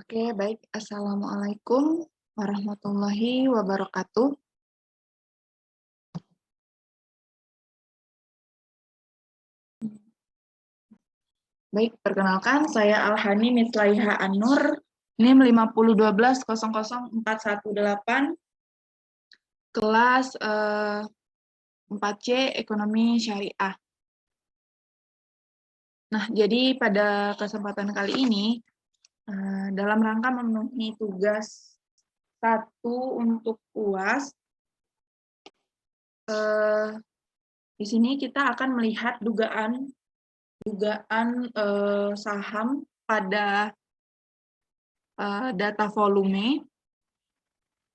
Oke, baik. Assalamualaikum warahmatullahi wabarakatuh. Baik, perkenalkan saya Alhani Mislaiha An-Nur, NIM 502110418, kelas 4C Ekonomi Syariah. Nah, jadi pada kesempatan kali ini, dalam rangka memenuhi tugas 1 untuk UAS, di sini kita akan melihat dugaan saham pada data volume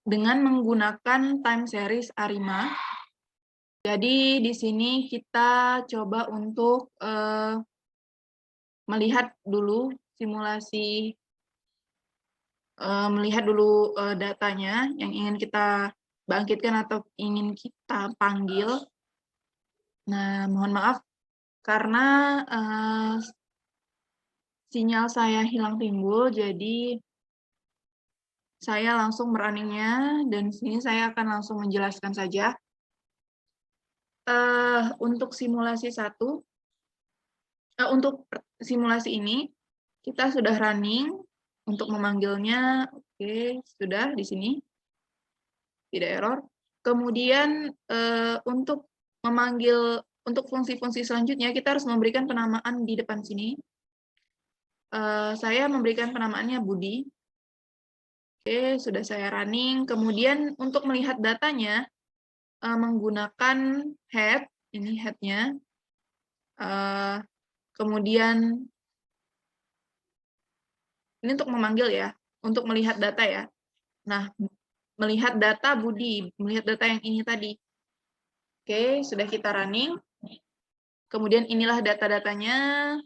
dengan menggunakan time series ARIMA. Jadi di sini kita coba untuk melihat dulu simulasi, melihat dulu datanya yang ingin kita bangkitkan atau ingin kita panggil. Nah, mohon maaf karena sinyal saya hilang timbul, jadi saya langsung merunningnya, dan sini saya akan langsung menjelaskan saja. Untuk simulasi 1, untuk simulasi ini, kita sudah running untuk memanggilnya. Oke, sudah di sini, tidak error. Kemudian untuk memanggil, untuk fungsi-fungsi selanjutnya, kita harus memberikan penamaan di depan sini. Saya memberikan penamaannya Budi. Oke, sudah saya running. Kemudian untuk melihat datanya, menggunakan head, ini head-nya. Kemudian, ini untuk memanggil ya, untuk melihat data ya. Nah, melihat data Budi, melihat data yang ini tadi. Oke, sudah kita running. Kemudian inilah data-datanya,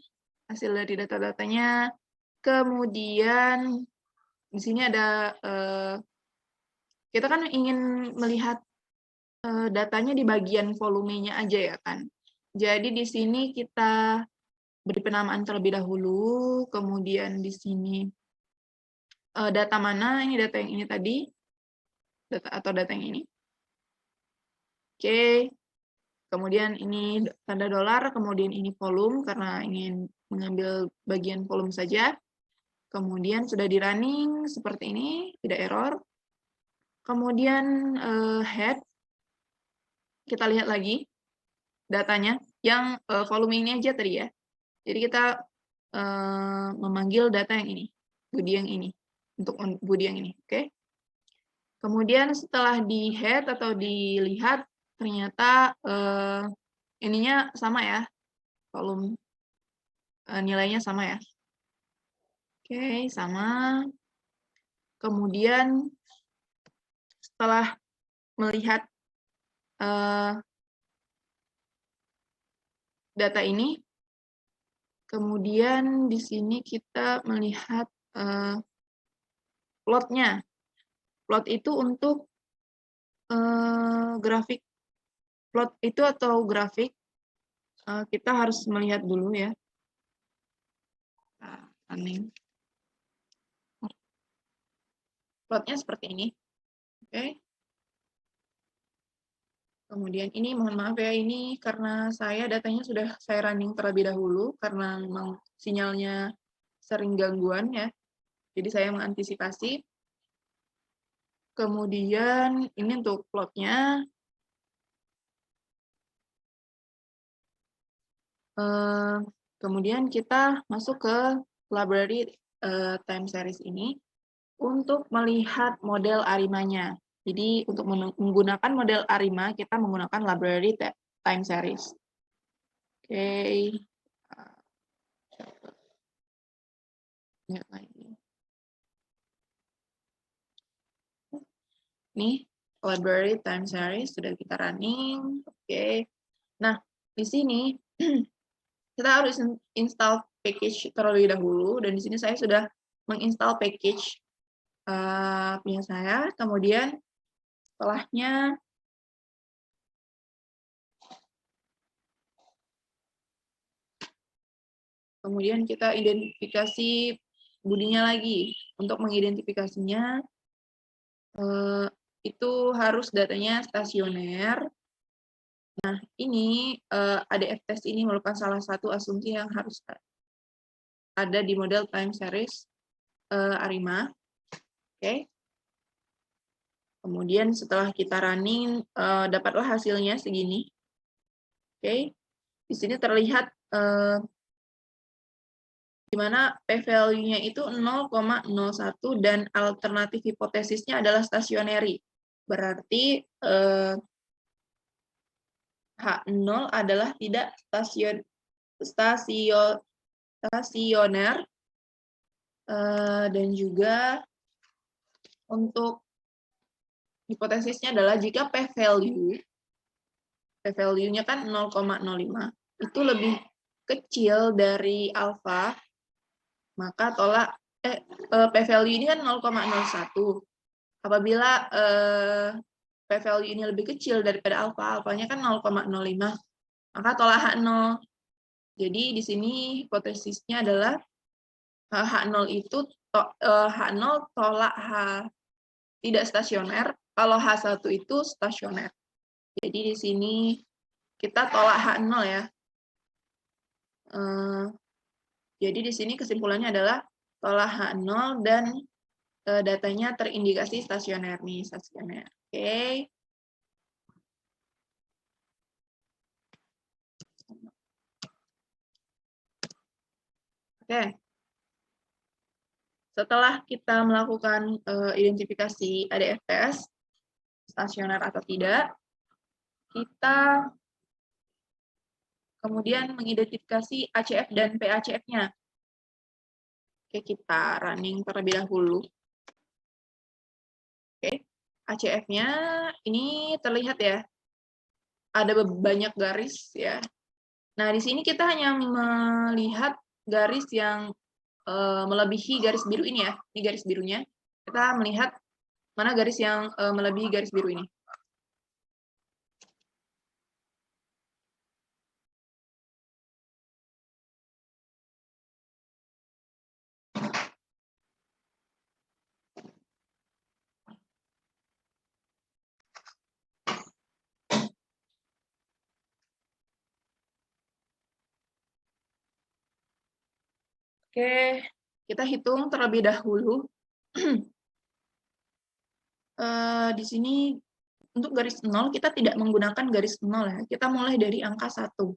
hasil dari data-datanya. Kemudian, di sini ada, kita kan ingin melihat datanya di bagian volumenya aja ya kan. Jadi di sini kita beri penamaan terlebih dahulu, kemudian di sini data mana, ini data yang ini tadi, data yang ini. Oke, kemudian ini tanda dolar, kemudian ini volume karena ingin mengambil bagian volume saja. Kemudian sudah di running seperti ini, tidak error. Kemudian head, kita lihat lagi datanya, yang volume ini aja tadi ya. Jadi kita memanggil data yang ini, Budi yang ini, untuk Budi yang ini, oke? Kemudian setelah di head atau dilihat, ternyata ininya sama ya, volume nilainya sama ya. Oke, sama. Kemudian setelah melihat data ini, kemudian di sini kita melihat plotnya. Plot itu untuk grafik. Plot itu atau grafik, kita harus melihat dulu ya. Running. Plotnya seperti ini. Oke. Kemudian ini, mohon maaf ya, ini karena datanya sudah saya running terlebih dahulu, karena memang sinyalnya sering gangguan ya. Jadi saya mengantisipasi. Kemudian ini untuk plotnya. Kemudian kita masuk ke library time series ini untuk melihat model ARIMA-nya. Jadi untuk menggunakan model ARIMA, kita menggunakan library time series. Oke. Lihat lagi. Nih, library time series sudah kita running. Oke. Nah, di sini kita harus install package terlebih dahulu, dan di sini saya sudah menginstal package punya saya. Kemudian setelahnya kemudian kita identifikasi budinya lagi. Untuk mengidentifikasinya, itu harus datanya stasioner. Nah, ini ADF test ini merupakan salah satu asumsi yang harus ada di model time series ARIMA. Oke. Kemudian setelah kita running, dapatlah hasilnya segini. Oke. Di sini terlihat di mana p-value-nya itu 0,01 dan alternatif hipotesisnya adalah stationary. Berarti H0 adalah tidak stasioner, dan juga untuk hipotesisnya adalah jika p-value-nya kan 0,05 itu lebih kecil dari alfa, maka tolak p-value ini kan 0,01. Apabila p-value ini lebih kecil daripada alfa, alfanya kan 0,05, maka tolak H0. Jadi di sini hipotesisnya adalah H0 itu H0 tolak H tidak stasioner, kalau H1 itu stasioner. Jadi di sini kita tolak H0 ya. Jadi di sini kesimpulannya adalah tolak H0 dan datanya terindikasi stasioner nih, stasioner. Oke. Oke. Setelah kita melakukan identifikasi ADF-TEST, stasioner atau tidak, kita kemudian mengidentifikasi ACF dan PACF-nya. Oke, kita running terlebih dahulu. Oke, ACF-nya ini terlihat ya, ada banyak garis ya. Nah, di sini kita hanya melihat garis yang melebihi garis biru ini ya. Ini garis birunya. Kita melihat mana garis yang melebihi garis biru ini. Oke, kita hitung terlebih dahulu. Di sini untuk garis 0, kita tidak menggunakan garis 0 ya. Kita mulai dari angka 1.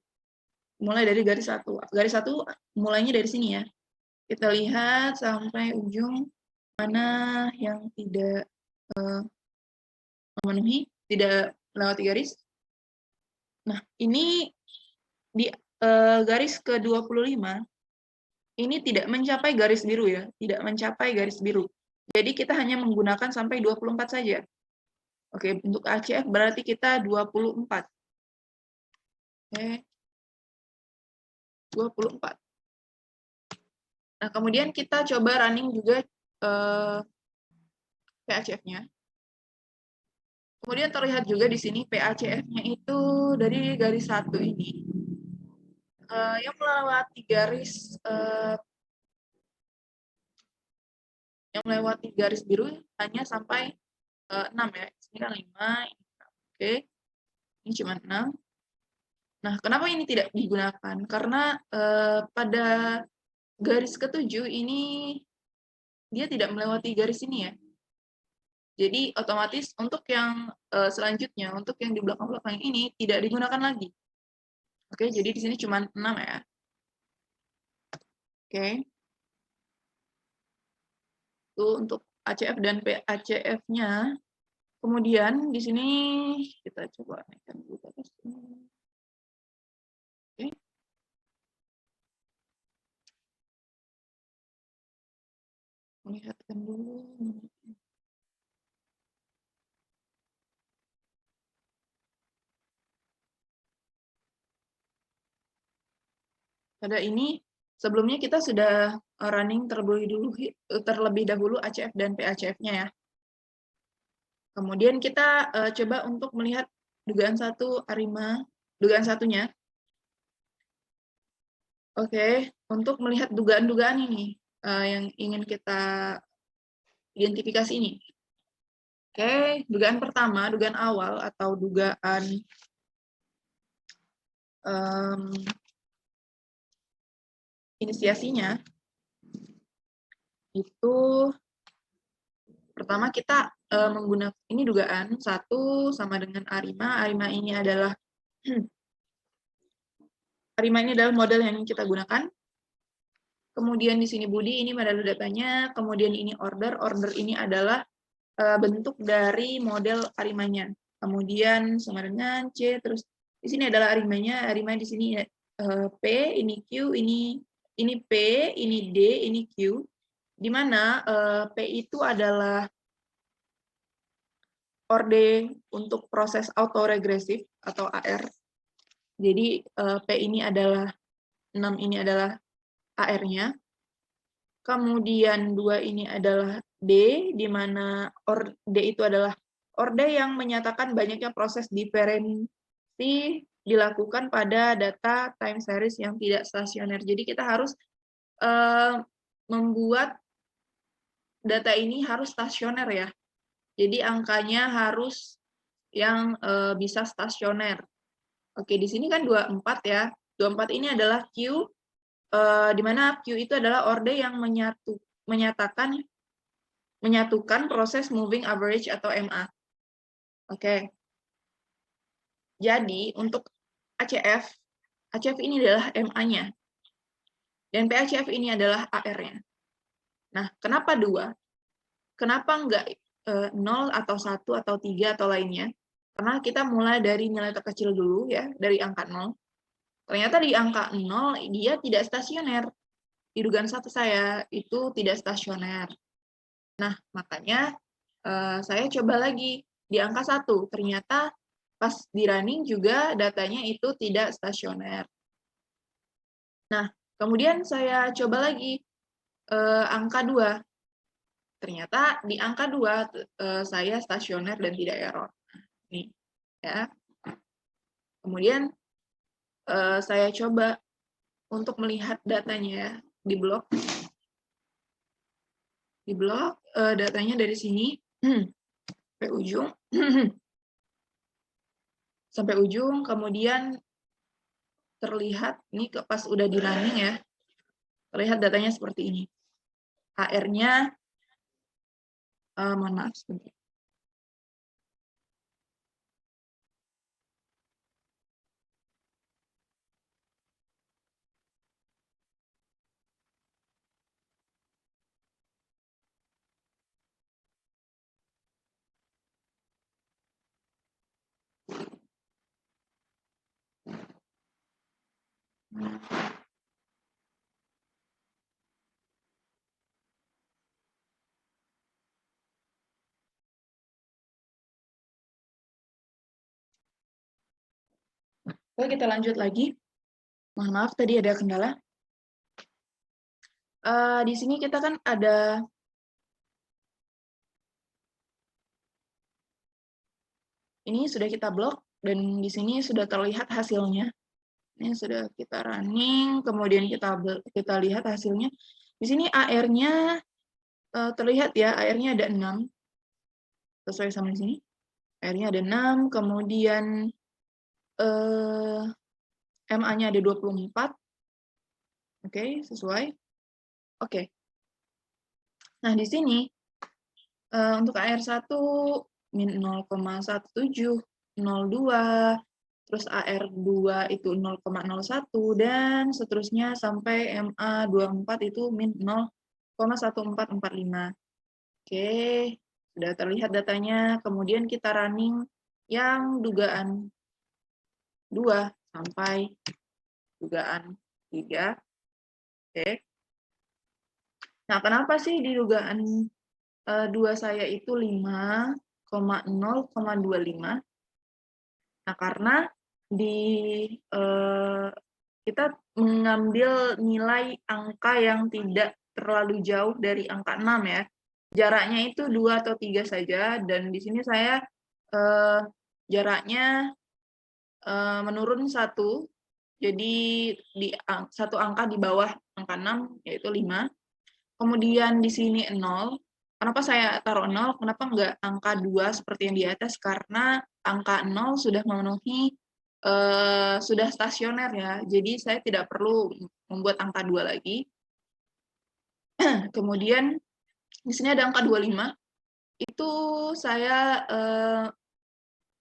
Mulai dari garis 1. Garis 1 mulainya dari sini ya. Kita lihat sampai ujung mana yang tidak memenuhi, tidak melewati garis. Nah, ini di garis ke-25, ini tidak mencapai garis biru ya, tidak mencapai garis biru. Jadi kita hanya menggunakan sampai 24 saja. Oke, untuk ACF berarti kita 24. Oke. 24. Nah, kemudian kita coba running juga PACF-nya. Kemudian terlihat juga di sini PACF-nya itu dari garis 1 ini. Yang melewati garis biru hanya sampai 6 ya. Ini kan 5, ini 6. Oke. Ini cuma 6. Nah, kenapa ini tidak digunakan? Karena pada garis ke-7 ini dia tidak melewati garis ini ya. Jadi otomatis untuk yang selanjutnya, untuk yang di belakang-belakang ini tidak digunakan lagi. Oke, jadi di sini cuma 6 ya. Oke. Itu untuk ACF dan PACF-nya. Kemudian di sini kita coba naikkan dulu ke atas. Oke. Lihatkan dulu. Pada ini sebelumnya kita sudah running terlebih dahulu ACF dan PACF-nya ya. Kemudian kita coba untuk melihat dugaan 1 ARIMA, dugaan satunya. Oke, untuk melihat dugaan-dugaan ini. yang ingin kita identifikasi ini. Oke, dugaan pertama, dugaan awal atau dugaan inisiasinya itu pertama kita menggunakan ini dugaan 1 sama dengan A5. A5 ini adalah A5 ini adalah model yang kita gunakan. Kemudian di sini Budi, ini adalah datanya. Kemudian ini order. Order ini adalah bentuk dari model A5-nya. Kemudian sama dengan C, terus di sini adalah A5-nya. A5 di sini P, ini Q, ini P, ini D, ini Q. Di mana P itu adalah orde untuk proses autoregresif atau AR. Jadi P ini adalah 6 ini adalah AR-nya. Kemudian 2 ini adalah D, di mana D itu adalah orde yang menyatakan banyaknya proses diferensi dilakukan pada data time series yang tidak stasioner. Jadi kita harus membuat data ini harus stasioner ya. Jadi angkanya harus yang bisa stasioner. Oke, di sini kan 24 ya. 24 ini adalah Q, di mana Q itu adalah orde yang menyatukan proses moving average atau MA. Oke. Jadi untuk ACF ini adalah MA-nya. Dan PACF ini adalah AR-nya. Nah, kenapa 2? Kenapa enggak 0 atau 1 atau 3 atau lainnya? Karena kita mulai dari nilai terkecil dulu ya, dari angka 0. Ternyata di angka 0 dia tidak stasioner. Di dugaan 1 saya itu tidak stasioner. Nah, makanya saya coba lagi di angka 1. Ternyata pas di running juga datanya itu tidak stasioner. Nah, kemudian saya coba lagi angka 2. Ternyata di angka 2 saya stasioner dan tidak error. Nih, ya. Kemudian saya coba untuk melihat datanya ya, di blok. Di blok datanya dari sini sampai ujung. Sampai ujung, kemudian terlihat ini pas udah di running ya. Terlihat datanya seperti ini. AR-nya mohon maaf sebentar. Oke, kita lanjut lagi. Mohon maaf, tadi ada kendala. Di sini kita kan ada ini sudah kita blok, dan di sini sudah terlihat hasilnya. Ini sudah kita running, kemudian kita lihat hasilnya. Di sini AR-nya terlihat ya, AR-nya ada 6. Sesuai sama di sini. AR-nya ada 6, kemudian MA-nya ada 24. Oke, sesuai. Oke. Nah, di sini untuk AR1 min 0,1702, terus AR2 itu 0,01, dan seterusnya sampai MA24 itu min 0,1445. Oke, sudah terlihat datanya. Kemudian kita running yang dugaan 2 sampai dugaan 3. Oke. Nah, kenapa sih di dugaan 2 saya itu 5,0,25? Nah, karena kita mengambil nilai angka yang tidak terlalu jauh dari angka 6 ya. Jaraknya itu 2 atau 3 saja, dan di sini saya jaraknya menurun 1, jadi di satu angka di bawah angka 6, yaitu 5. kemudian di sini 0. Kenapa saya taruh 0? Kenapa nggak angka 2 seperti yang di atas? Karena angka 0 sudah memenuhi, sudah stasioner ya. Jadi saya tidak perlu membuat angka 2 lagi. Kemudian di sini ada angka 25. Itu saya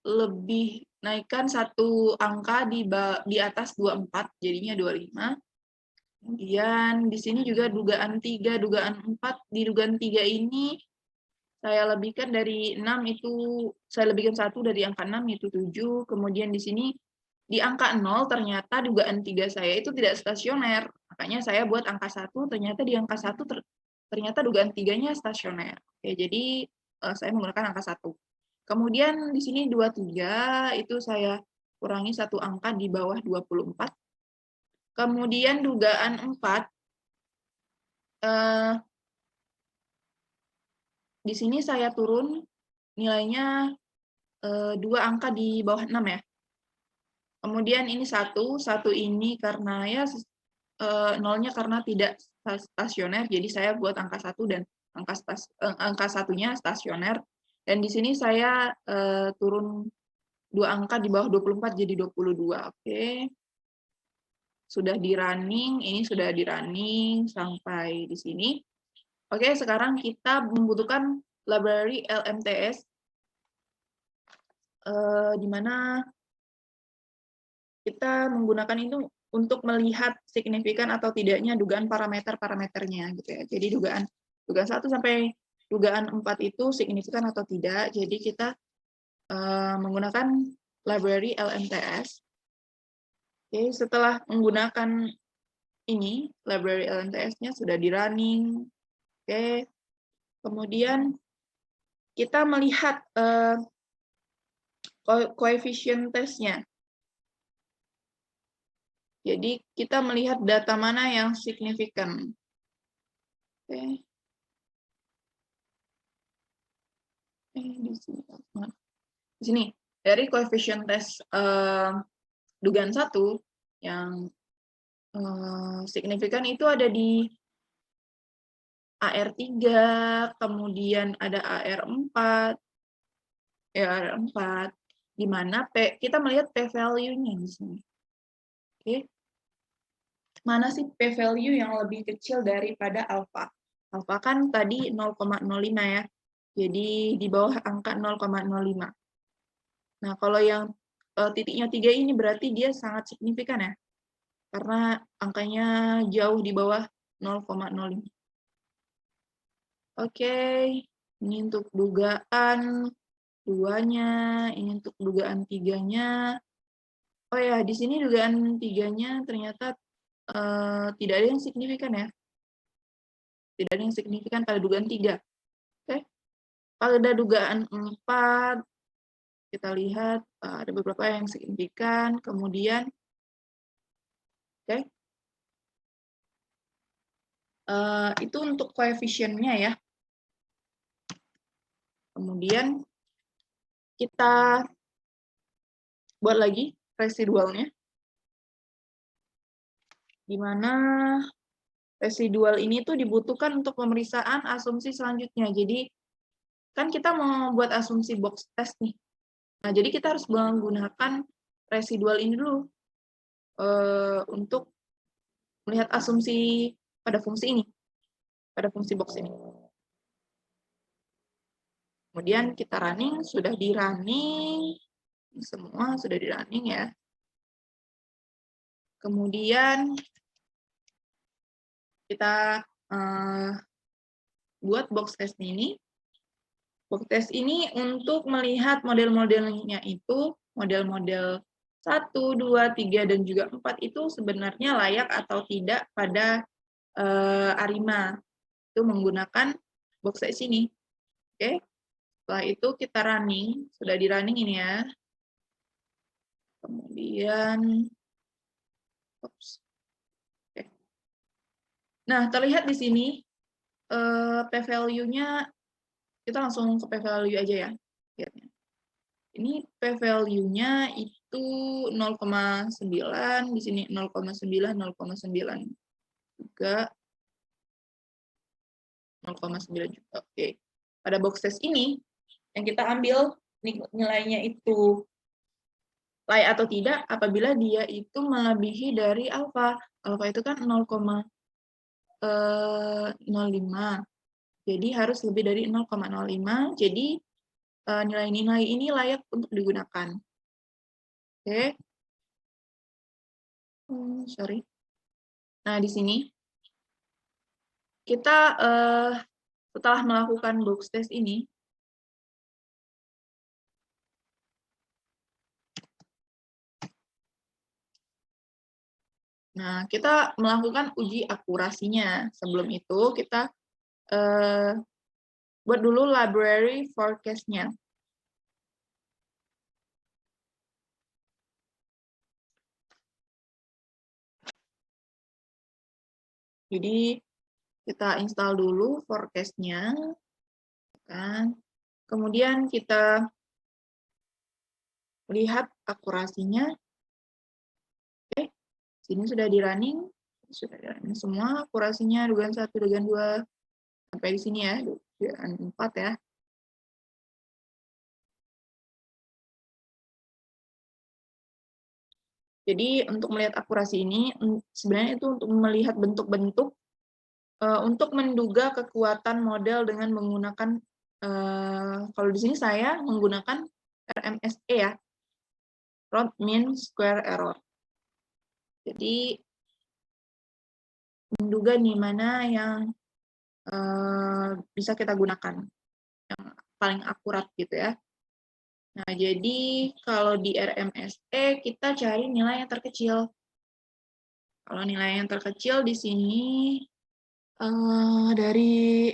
lebih naikkan satu angka di atas 24, jadinya 25. Kemudian di sini juga dugaan 3, dugaan 4. Di dugaan 3 ini saya lebihkan dari 6 itu, saya lebihkan 1 dari angka 6 itu 7. Kemudian di sini di angka 0 ternyata dugaan 3 saya itu tidak stasioner. Makanya saya buat angka 1, ternyata di angka 1 ternyata dugaan 3-nya stasioner. Oke, jadi saya menggunakan angka 1. Kemudian di sini 23 itu saya kurangi satu angka di bawah 24. Kemudian dugaan 4, di sini saya turun nilainya 2 angka di bawah 6 ya. Kemudian ini 1 ini karena ya nolnya karena tidak stasioner, jadi saya buat angka 1 dan angka 1-nya stasioner. Dan di sini saya turun 2 angka di bawah 24 jadi 22. Oke. Sudah di running, ini sudah di running sampai di sini. Oke, sekarang kita membutuhkan library LMTS, di mana kita menggunakan itu untuk melihat signifikan atau tidaknya dugaan parameter-parameternya gitu ya. Jadi dugaan 1 sampai dugaan 4 itu signifikan atau tidak. Jadi kita menggunakan library LMTS. Oke, setelah menggunakan ini, library LMTS-nya sudah di running. Oke. Kemudian kita melihat koefisien tesnya. Jadi kita melihat data mana yang signifikan. Oke. Di sini dari koefisien tes dugaan 1 yang signifikan itu ada di AR3, kemudian ada AR4, AR4, di mana kita melihat p-value-nya di sini. Oke. Mana sih p-value yang lebih kecil daripada alfa? Alfa kan tadi 0,05 ya. Jadi di bawah angka 0,05. Nah, kalau yang titiknya 3 ini berarti dia sangat signifikan ya. Karena angkanya jauh di bawah 0,05. Oke, ini untuk dugaan 2-nya, ini untuk dugaan 3-nya. Oh ya, di sini dugaan 3-nya ternyata tidak ada yang signifikan ya. Tidak ada yang signifikan pada dugaan 3. Oke. Pada dugaan 4, kita lihat ada beberapa yang signifikan. Kemudian, oke. Itu untuk koefisiennya ya. Kemudian kita buat lagi residualnya, di mana residual ini tuh dibutuhkan untuk pemeriksaan asumsi selanjutnya. Jadi kan kita mau buat asumsi box test nih. Nah, jadi kita harus menggunakan residual ini dulu untuk melihat asumsi pada fungsi ini, pada fungsi box ini. Kemudian kita running, sudah di running, semua sudah di running ya. Kemudian kita buat box test ini. Box test ini untuk melihat model-modelnya itu, model-model 1, 2, 3, dan juga 4 itu sebenarnya layak atau tidak pada ARIMA. Itu menggunakan box test ini. Oke. Setelah itu kita running, sudah di running ini ya. Kemudian, oke. Nah, terlihat di sini p-value-nya, kita langsung ke p-value aja ya. Ini p-value-nya itu 0,9, di sini 0,9, 0,9 juga. 0,9 juta. Oke. Pada box test ini, yang kita ambil nilainya itu layak atau tidak apabila dia itu melebihi dari alfa. Alfa itu kan 0,05. Jadi harus lebih dari 0,05. Jadi nilai-nilai ini layak untuk digunakan. Oke. Sorry. Nah, di sini kita setelah melakukan box test ini, nah kita melakukan uji akurasinya. Sebelum itu kita buat dulu library forecast-nya. Jadi kita install dulu forecast-nya, kan? Kemudian kita lihat akurasinya. Oke, sini sudah di running semua akurasinya, dugaan 1, dugaan 2, sampai di sini ya, dugaan 4 ya. Jadi untuk melihat akurasi ini, sebenarnya itu untuk melihat bentuk-bentuk, untuk menduga kekuatan model dengan menggunakan, kalau di sini saya menggunakan RMSE ya, Root Mean Square Error. Jadi menduga nih mana yang bisa kita gunakan, yang paling akurat gitu ya. Nah, jadi kalau di RMSE kita cari nilai yang terkecil. Kalau nilai yang terkecil di sini dari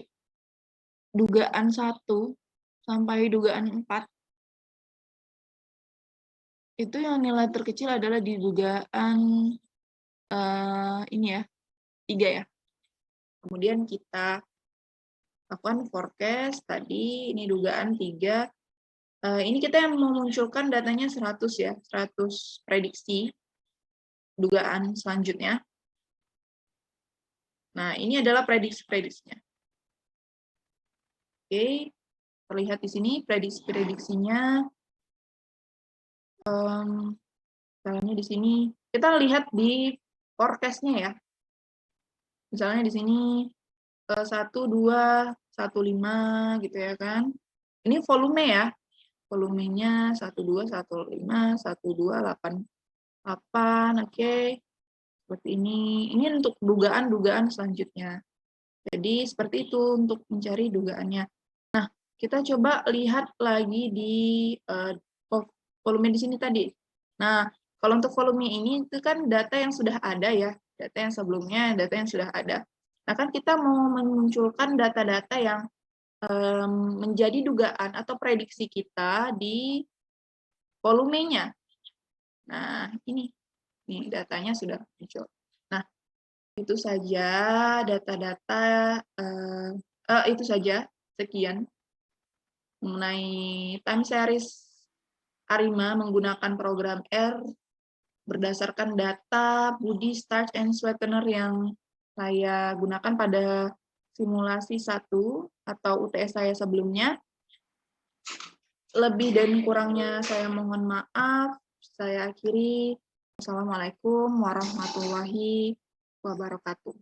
dugaan 1 sampai dugaan 4, itu yang nilai terkecil adalah di dugaan ini ya, 3 ya. Kemudian kita lakukan forecast tadi, ini dugaan 3. Ini kita yang memunculkan datanya 100 ya, 100 prediksi dugaan selanjutnya. Nah, ini adalah prediksi-prediksinya. Oke, terlihat di sini prediksi-prediksinya. Misalnya di sini, kita lihat di forecast-nya ya. Misalnya di sini 1, 2, 1, 5 gitu ya kan. Ini volume ya. Volumenya 1, 2, 1, 5, 1, 2, 8, 8, oke. Seperti ini. Ini untuk dugaan-dugaan selanjutnya. Jadi seperti itu untuk mencari dugaannya. Nah, kita coba lihat lagi di volume di sini tadi. Nah, kalau untuk volume ini itu kan data yang sudah ada ya, data yang sebelumnya, data yang sudah ada. Nah, kan kita mau memunculkan data-data yang menjadi dugaan atau prediksi kita di volumenya. Nah, ini datanya sudah muncul. Nah, itu saja data-data, itu saja, sekian mengenai time series ARIMA menggunakan program R berdasarkan data Budi, Starch, and Sweetener yang saya gunakan pada simulasi 1 atau UTS saya sebelumnya. Lebih dan kurangnya saya mohon maaf. Saya akhiri. Wassalamualaikum warahmatullahi wabarakatuh.